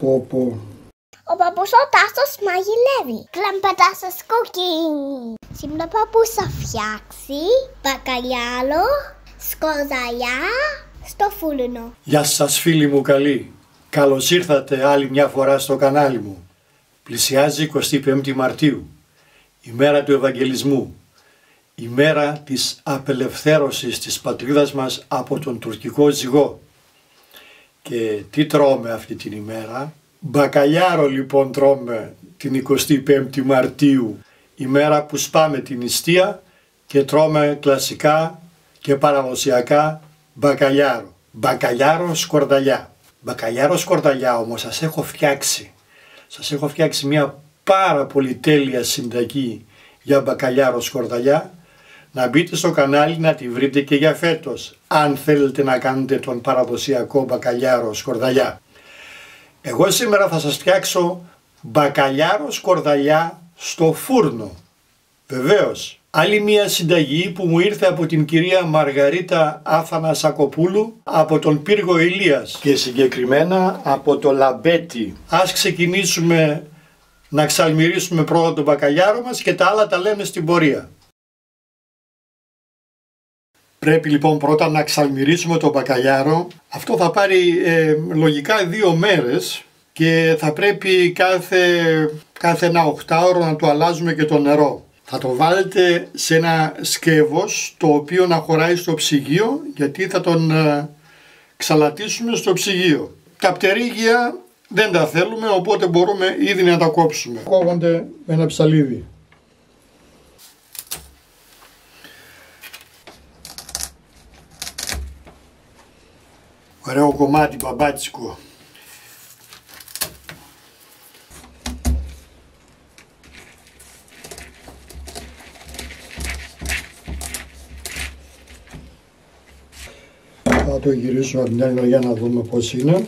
Ο παππούς ο Τάσος μαγειρεύει. Κλαμπατάσος cooking. Σήμερα ο παππούς θα φτιάξει μπακαλιάρο, σκορδαλιά στο φούρνο. Γεια σας φίλοι μου καλοί. Καλώς ήρθατε άλλη μια φορά στο κανάλι μου. Πλησιάζει 25η Μαρτίου, η μέρα του Ευαγγελισμού, η μέρα της απελευθέρωσης της πατρίδας μας από τον τουρκικό ζυγό. Και τι τρώμε αυτή την ημέρα? Μπακαλιάρο λοιπόν τρώμε την 25η Μαρτίου, η μέρα που σπάμε την νηστεία και τρώμε κλασικά και παραδοσιακά μπακαλιάρο. Μπακαλιάρο σκορδαλιά. Μπακαλιάρο σκορδαλιά όμως σας έχω φτιάξει μια πάρα πολύ τέλεια συνταγή για μπακαλιάρο σκορδαλιά. Να μπείτε στο κανάλι να τη βρείτε και για φέτος, αν θέλετε να κάνετε τον παραδοσιακό μπακαλιάρο σκορδαλιά. Εγώ σήμερα θα σας φτιάξω μπακαλιάρο σκορδαλιά στο φούρνο. Βεβαίως, άλλη μια συνταγή που μου ήρθε από την κυρία Μαργαρίτα Αθανασακοπούλου από τον πύργο Ηλίας και συγκεκριμένα από το Λαμπέτη. Ας ξεκινήσουμε να ξαλμυρίσουμε πρώτα τον μπακαλιάρο μας και τα άλλα τα λέμε στην πορεία. Πρέπει λοιπόν πρώτα να ξαλμυρίσουμε το μπακαλιάρο. Αυτό θα πάρει λογικά 2 μέρες και θα πρέπει κάθε ένα 8ωρο να το αλλάζουμε και το νερό. Θα το βάλετε σε ένα σκεύος το οποίο να χωράει στο ψυγείο, γιατί θα τον ξαλατίσουμε στο ψυγείο. Τα πτερίγια δεν τα θέλουμε, οπότε μπορούμε ήδη να τα κόψουμε. Κόβονται με ένα ψαλίδι. Ωραίο κομμάτι μπαμπάτσικο. Θα το γυρίσουμε από την άλλη μεριά να δούμε πώς είναι.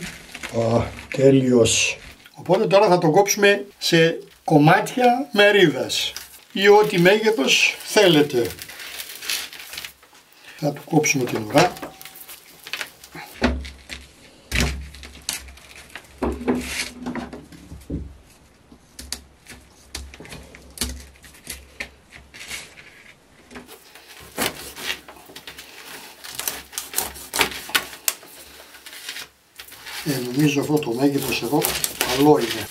Τέλειος. Οπότε τώρα θα το κόψουμε σε κομμάτια μερίδας ή ό,τι μέγεθος θέλετε. Θα του κόψουμε την ουρά. Νομίζω αυτό το μέγεθος εδώ καλό είναι.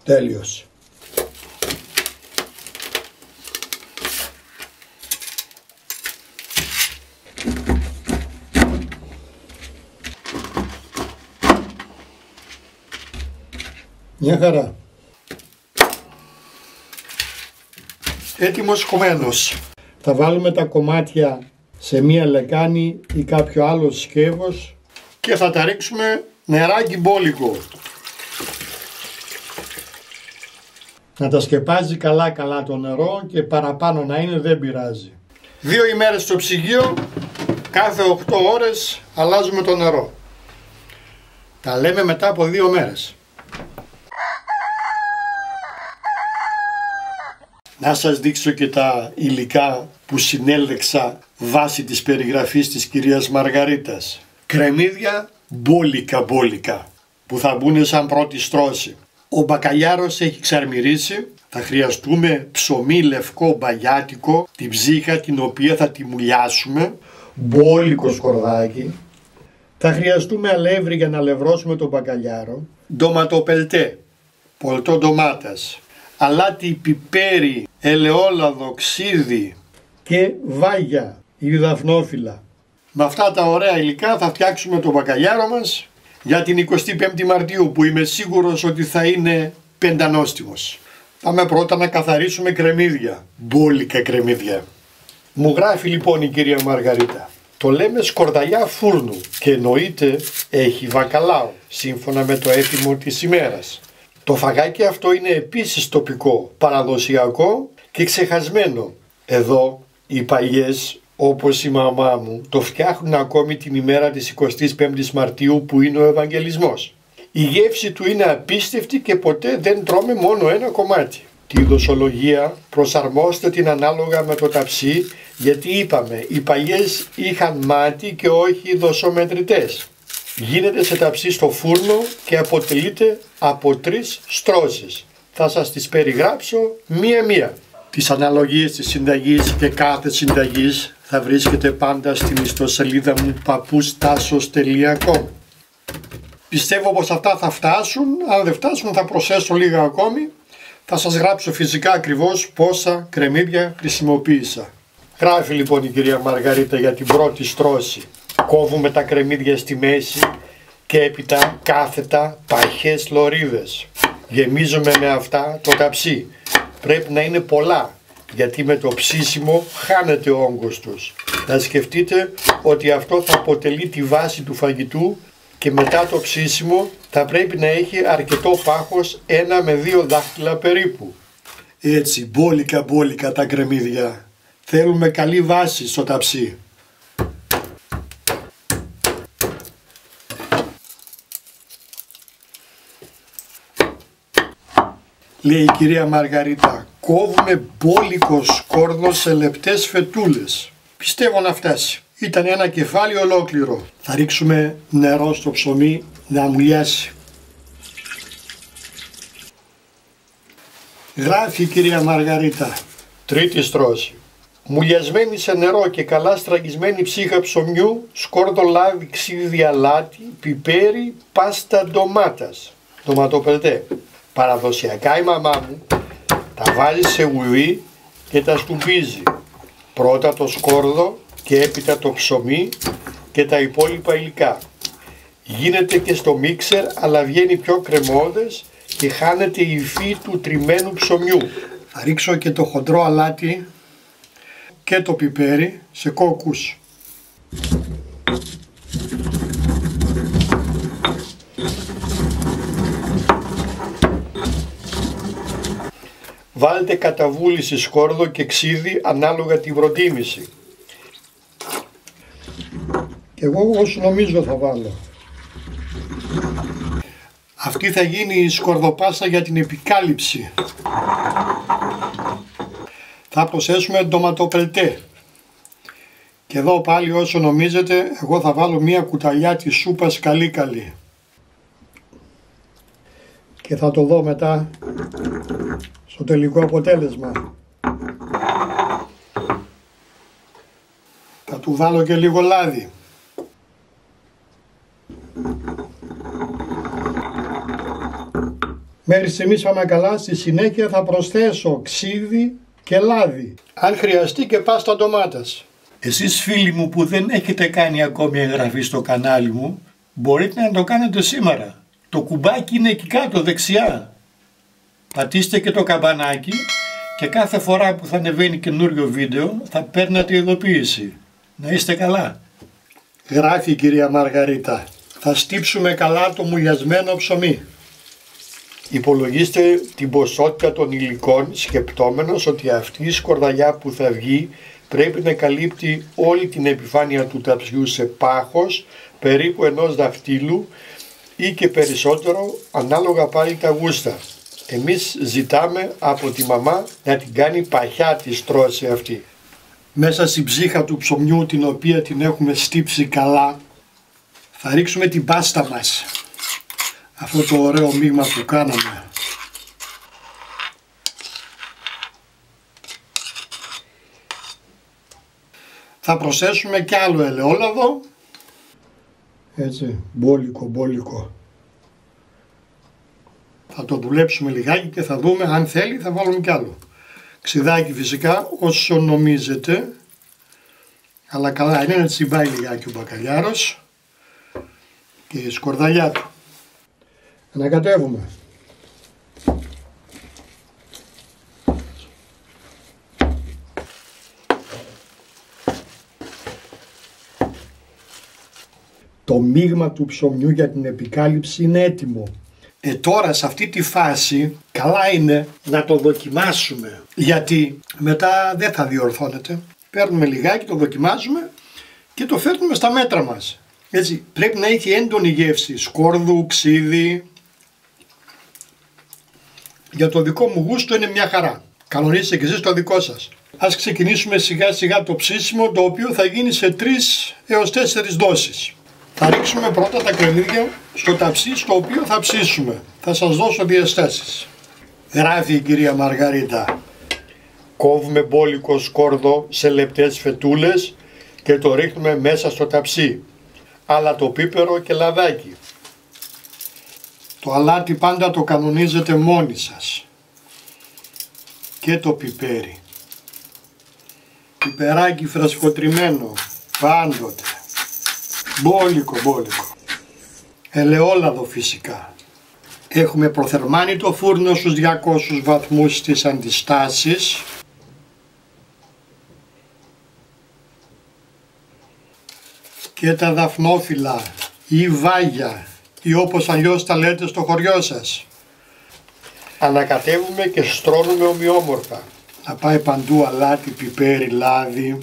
Τέλειος. Μια χαρά. Έτοιμος κομμένος. Θα βάλουμε τα κομμάτια σε μία λεκάνη ή κάποιο άλλο σκεύος και θα τα ρίξουμε νεράκι μπόλικο. Να τα σκεπάζει καλά το νερό και παραπάνω να είναι δεν πειράζει. 2 ημέρες στο ψυγείο, κάθε 8 ώρες αλλάζουμε το νερό. Τα λέμε μετά από 2 μέρες. Να σας δείξω και τα υλικά που συνέλεξα βάσει της περιγραφής της κυρίας Μαργαρίτας. Κρεμμύδια μπόλικα που θα μπουν σαν πρώτη στρώση. Ο μπακαλιάρος έχει ξαρμυρίσει. Θα χρειαστούμε ψωμί λευκό μπαγιάτικο, την ψύχα την οποία θα τη μουλιάσουμε, μπόλικο σκορδάκι. Θα χρειαστούμε αλεύρι για να λευρώσουμε το μπακαλιάρο, ντοματοπελτέ, πολτό ντομάτας, αλάτι, πιπέρι, ελαιόλαδο, ξύδι και βάγια ή δαφνόφυλλα. Με αυτά τα ωραία υλικά θα φτιάξουμε το μπακαλιάρο μας για την 25η Μαρτίου, που είμαι σίγουρος ότι θα είναι πεντανόστιμος. Πάμε πρώτα να καθαρίσουμε κρεμμύδια, μπόλικα κρεμμύδια. Μου γράφει λοιπόν η κυρία Μαργαρίτα. Το λέμε σκορδαλιά φούρνου και εννοείται έχει βακαλάο, σύμφωνα με το έθιμο της ημέρας. Το φαγάκι αυτό είναι επίσης τοπικό, παραδοσιακό και ξεχασμένο. Εδώ οι παλιές, όπως η μαμά μου, το φτιάχνουν ακόμη την ημέρα της 25ης Μαρτίου που είναι ο Ευαγγελισμός. Η γεύση του είναι απίστευτη και ποτέ δεν τρώμε μόνο ένα κομμάτι. Τη δοσολογία προσαρμόστε την ανάλογα με το ταψί, γιατί είπαμε οι παλιές είχαν μάτι και όχι δοσομετρητές. Γίνεται σε ταψί στο φούρνο και αποτελείται από 3 στρώσεις. Θα σας τις περιγράψω μία-μία. Τις αναλογίες της συνταγής και κάθε συνταγής θα βρίσκεται πάντα στην ιστοσελίδα μου papoustazos.com. Πιστεύω πως αυτά θα φτάσουν, αν δεν φτάσουν θα προσθέσω λίγα ακόμη. Θα σας γράψω φυσικά ακριβώς πόσα κρεμμύδια χρησιμοποίησα. Γράφει λοιπόν η κυρία Μαργαρίτα για την πρώτη στρώση. Κόβουμε τα κρεμμύδια στη μέση και έπειτα κάθετα παχές λωρίδες. Γεμίζουμε με αυτά το ταψί. Πρέπει να είναι πολλά, γιατί με το ψήσιμο χάνεται ο όγκος τους. Να σκεφτείτε ότι αυτό θα αποτελεί τη βάση του φαγητού και μετά το ψήσιμο θα πρέπει να έχει αρκετό πάχος, 1 με 2 δάχτυλα περίπου. Έτσι, μπόλικα τα κρεμμύδια. Θέλουμε καλή βάση στο ταψί. Λέει η κυρία Μαργαρίτα, κόβουμε μπόλικο σκόρδο σε λεπτές φετούλες. Πιστεύω να φτάσει. Ήταν ένα κεφάλι ολόκληρο. Θα ρίξουμε νερό στο ψωμί να μουλιάσει. Γράφει η κυρία Μαργαρίτα. Τρίτη στρώση. Μουλιασμένη σε νερό και καλά στραγγισμένη ψύχα ψωμιού, σκόρδο λάδι, ξύδι αλάτι, πιπέρι, πάστα ντομάτας. Ντοματοπελτέ. Παραδοσιακά η μαμά μου τα βάζει σε ουδί και τα σκουπίζει. Πρώτα το σκόρδο και έπειτα το ψωμί και τα υπόλοιπα υλικά. Γίνεται και στο μίξερ, αλλά βγαίνει πιο κρεμώδες και χάνεται η υφή του τριμμένου ψωμιού. Θα ρίξω και το χοντρό αλάτι και το πιπέρι σε κόκκους. Βάλτε κατά βούληση σκόρδο και ξύδι ανάλογα την προτίμηση. Και εγώ όσο νομίζω θα βάλω. Αυτή θα γίνει η σκορδοπάστα για την επικάλυψη. Θα προσθέσουμε ντοματοπελτέ. Και εδώ πάλι όσο νομίζετε, εγώ θα βάλω μία κουταλιά της σούπας καλή. Και θα το δω μετά στο τελικό αποτέλεσμα. Θα του βάλω και λίγο λάδι. Μέχρι στιγμής πάμε καλά, στη συνέχεια θα προσθέσω ξύδι και λάδι. Αν χρειαστεί και πάστα ντομάτας. Εσείς φίλοι μου που δεν έχετε κάνει ακόμη εγγραφή στο κανάλι μου, μπορείτε να το κάνετε σήμερα. Το κουμπάκι είναι εκεί κάτω δεξιά. Πατήστε και το καμπανάκι και κάθε φορά που θα ανεβαίνει καινούριο βίντεο θα παίρνετε ειδοποίηση. Να είστε καλά. Γράφει η κυρία Μαργαρίτα. Θα στύψουμε καλά το μουλιασμένο ψωμί. Υπολογίστε την ποσότητα των υλικών σκεπτόμενος ότι αυτή η σκορδαλιά που θα βγει πρέπει να καλύπτει όλη την επιφάνεια του ταψιού σε πάχος περίπου 1 δαχτύλου ή και περισσότερο ανάλογα πάλι τα γούστα. Εμείς ζητάμε από τη μαμά να την κάνει παχιά τη στρώση αυτή. Μέσα στην ψύχα του ψωμιού την οποία την έχουμε στύψει καλά θα ρίξουμε την πάστα μας. Αυτό το ωραίο μείγμα που κάναμε. Θα προσθέσουμε κι άλλο ελαιόλαδο. Έτσι, μπόλικο. Θα το δουλέψουμε λιγάκι και θα δούμε, αν θέλει θα βάλουμε κι άλλο. Ξιδάκι φυσικά όσο νομίζετε. Αλλά καλά είναι να τσιμπάει λιγάκι ο μπακαλιάρος και η σκορδαλιά του. Ανακατεύουμε. Το μείγμα του ψωμιού για την επικάλυψη είναι έτοιμο. Τώρα σε αυτή τη φάση καλά είναι να το δοκιμάσουμε, γιατί μετά δεν θα διορθώνεται. Παίρνουμε λιγάκι, το δοκιμάζουμε και το φέρνουμε στα μέτρα μας. Έτσι, πρέπει να έχει έντονη γεύση σκόρδου, ξύδι. Για το δικό μου γούστο είναι μια χαρά. Κανονίστε και εσείς το δικό σας. Ας ξεκινήσουμε σιγά σιγά το ψήσιμο, το οποίο θα γίνει σε 3 έως 4 δόσεις. Θα ρίξουμε πρώτα τα κρεμμύδια στο ταψί στο οποίο θα ψήσουμε. Θα σας δώσω διαστάσεις. Γράφει η κυρία Μαργαρίτα. Κόβουμε μπόλικο σκόρδο σε λεπτές φετούλες και το ρίχνουμε μέσα στο ταψί. Αλατοπίπερο και λαδάκι. Το αλάτι πάντα το κανονίζετε μόνοι σας. Και το πιπέρι. Πιπεράκι φρεσκοτριμμένο, πάντοτε. Μπόλικο. Ελαιόλαδο φυσικά. Έχουμε προθερμάνει το φούρνο στους 200 βαθμούς στις αντιστάσεις. Και τα δαφνόφυλλα ή βάγια ή όπως αλλιώς τα λέτε στο χωριό σας. Ανακατεύουμε και στρώνουμε ομοιόμορφα. Να πάει παντού αλάτι, πιπέρι, λάδι.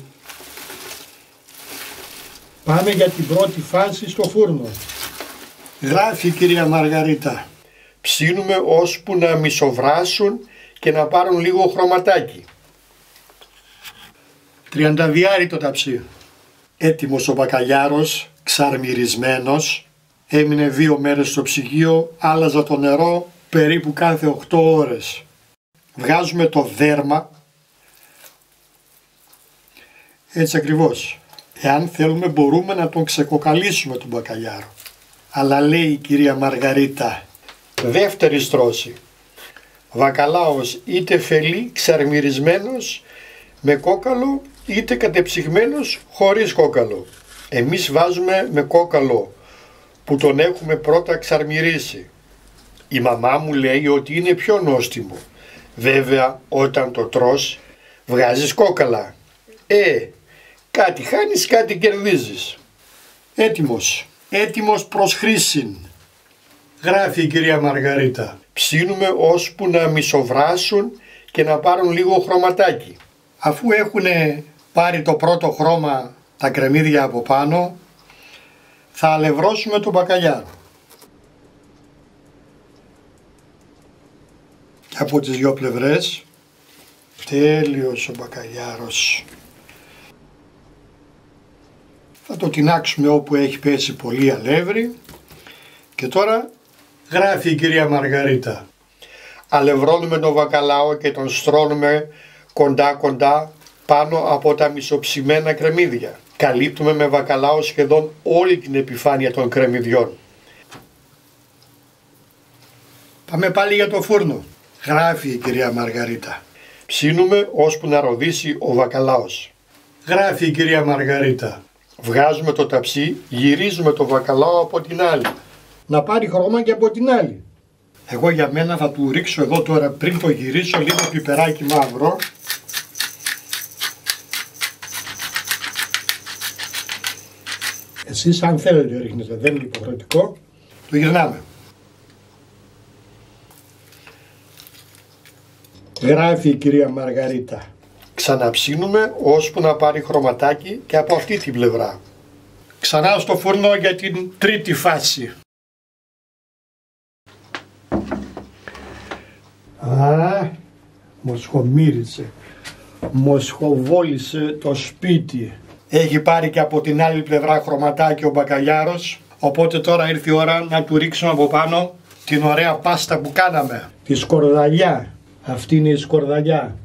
Πάμε για την πρώτη φάση στο φούρνο. Γράφει η κυρία Μαργαρίτα. Ψήνουμε ώσπου να μισοβράσουν και να πάρουν λίγο χρωματάκι. 32 το ταψί. Έτοιμος ο μπακαλιάρος, ξαρμυρισμένος. Έμεινε 2 μέρες στο ψυγείο, άλλαζα το νερό περίπου κάθε 8 ώρες. Βγάζουμε το δέρμα. Έτσι ακριβώς. Εάν θέλουμε μπορούμε να τον ξεκοκαλίσουμε τον μπακαλιάρο. Αλλά λέει η κυρία Μαργαρίτα. Δεύτερη στρώση. Βακαλάος είτε φελί ξαρμυρισμένος με κόκαλο είτε κατεψυγμένος χωρίς κόκαλο. Εμείς βάζουμε με κόκαλο που τον έχουμε πρώτα ξαρμυρίσει. Η μαμά μου λέει ότι είναι πιο νόστιμο. Βέβαια όταν το τρως βγάζεις κόκαλα. Κάτι χάνεις, κάτι κερδίζεις. Έτοιμος προς χρήσιν. Γράφει η κυρία Μαργαρίτα. Ψήνουμε ώσπου να μισοβράσουν και να πάρουν λίγο χρωματάκι. Αφού έχουν πάρει το πρώτο χρώμα τα κρεμμύδια από πάνω, θα αλευρώσουμε τον μπακαλιάρο. Και από τις 2 πλευρές. Τέλειος ο μπακαλιάρος. Θα το τινάξουμε όπου έχει πέσει πολύ αλεύρι. Και τώρα γράφει η κυρία Μαργαρίτα. Αλευρώνουμε τον βακαλάο και τον στρώνουμε κοντά πάνω από τα μισοψημένα κρεμμύδια. Καλύπτουμε με βακαλάο σχεδόν όλη την επιφάνεια των κρεμμυδιών. Πάμε πάλι για το φούρνο. Γράφει η κυρία Μαργαρίτα. Ψήνουμε ώσπου να ροδίσει ο βακαλάος. Γράφει η κυρία Μαργαρίτα. Βγάζουμε το ταψί, γυρίζουμε το βακαλάο από την άλλη. Να πάρει χρώμα και από την άλλη. Εγώ για μένα θα του ρίξω εδώ τώρα πριν το γυρίσω λίγο πιπεράκι μαύρο. Εσείς αν θέλετε ρίχνετε, δεν είναι υποχρεωτικό. Το γυρνάμε. Γράφει η κυρία Μαργαρίτα. Ξαναψήνουμε ώσπου να πάρει χρωματάκι και από αυτή την πλευρά. Ξανά στο φούρνο για την τρίτη φάση. Μοσχομύρισε, μοσχοβόλησε το σπίτι. Έχει πάρει και από την άλλη πλευρά χρωματάκι ο μπακαλιάρος, οπότε τώρα ήρθε η ώρα να του ρίξουμε από πάνω την ωραία πάστα που κάναμε. Τη σκορδαλιά, αυτή είναι η σκορδαλιά.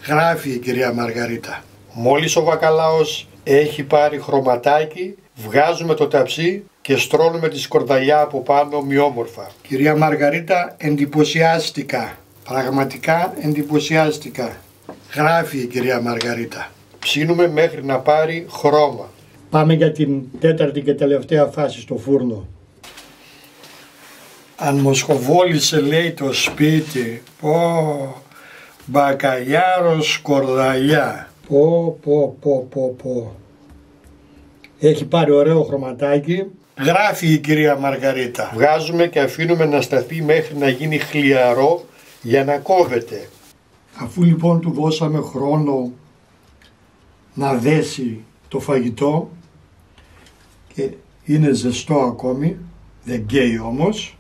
Γράφει η κυρία Μαργαρίτα. Μόλις ο βακαλάος έχει πάρει χρωματάκι, βγάζουμε το ταψί και στρώνουμε τη σκορδαλιά από πάνω ομοιόμορφα. Κυρία Μαργαρίτα, εντυπωσιάστηκα. Πραγματικά εντυπωσιάστηκα. Γράφει η κυρία Μαργαρίτα. Ψήνουμε μέχρι να πάρει χρώμα. Πάμε για την τέταρτη και τελευταία φάση στο φούρνο. Αν μοσχοβόλησε λέει το σπίτι. Μπακαλιάρο σκορδαλιά. Έχει πάρει ωραίο χρωματάκι. Γράφει η κυρία Μαργαρίτα. Βγάζουμε και αφήνουμε να σταθεί μέχρι να γίνει χλιαρό για να κόβεται. Αφού λοιπόν του δώσαμε χρόνο να δέσει το φαγητό και είναι ζεστό ακόμη, δεν καίει όμως,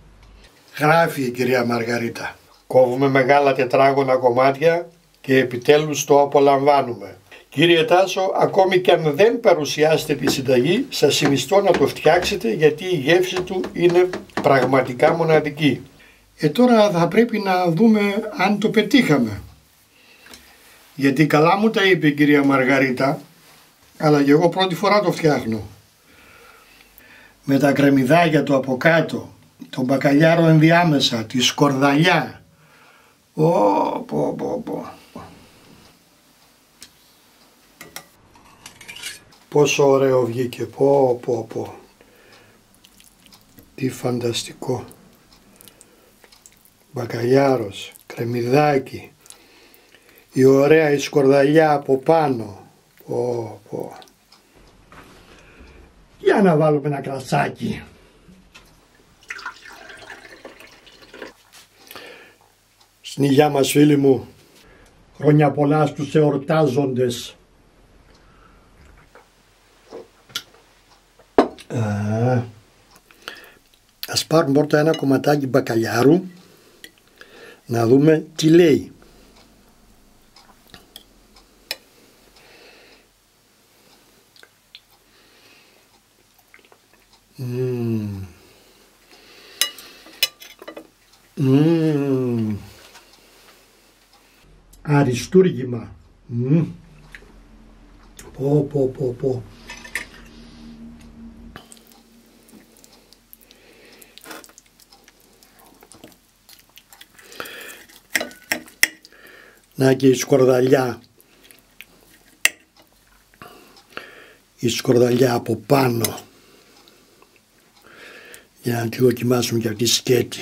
γράφει η κυρία Μαργαρίτα. Κόβουμε μεγάλα τετράγωνα κομμάτια και επιτέλους το απολαμβάνουμε. Κύριε Τάσο, ακόμη και αν δεν παρουσιάσετε τη συνταγή, σας συνιστώ να το φτιάξετε γιατί η γεύση του είναι πραγματικά μοναδική. Τώρα θα πρέπει να δούμε αν το πετύχαμε. Γιατί καλά μου τα είπε η κυρία Μαργαρίτα, αλλά και εγώ πρώτη φορά το φτιάχνω. Με τα κρεμμυδάκια του από κάτω, τον μπακαλιάρο ενδιάμεσα, τη σκορδαλιά. Πόσο ωραίο βγήκε, τι φανταστικό. Μπακαλιάρος, κρεμμυδάκι, η ωραία η σκορδαλιά από πάνω. Για να βάλουμε ένα κρατσάκι. Στην υγειά μας φίλοι μου, χρόνια πολλά στους εορτάζοντες. Ας πάρουμε πρώτα ένα κομματάκι μπακαλιάρου να δούμε τι λέει. Αριστούργημα. Πω. Να και η σκορδαλιά. Η σκορδαλιά από πάνω. Για να τη δοκιμάσουμε και αυτή σκέτη.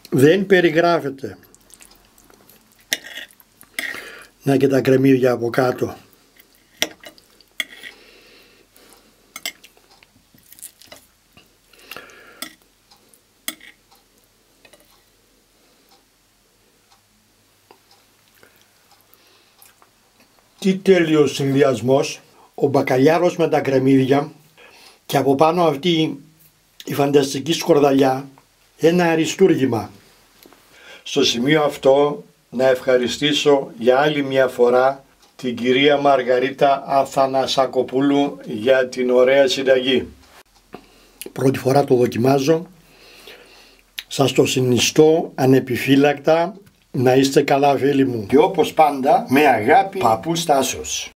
Δεν περιγράφεται. Να και τα κρεμμύδια από κάτω. Τι τέλειος συνδυασμός, ο μπακαλιάρος με τα κρεμμύδια και από πάνω αυτή η φανταστική σκορδαλιά, ένα αριστούργημα. Στο σημείο αυτό να ευχαριστήσω για άλλη μια φορά την κυρία Μαργαρίτα Αθανασακοπούλου για την ωραία συνταγή. Πρώτη φορά το δοκιμάζω, σας το συνιστώ ανεπιφύλακτα. Να είστε καλά φίλοι μου. Και όπως πάντα με αγάπη, Παππούς Τάσος.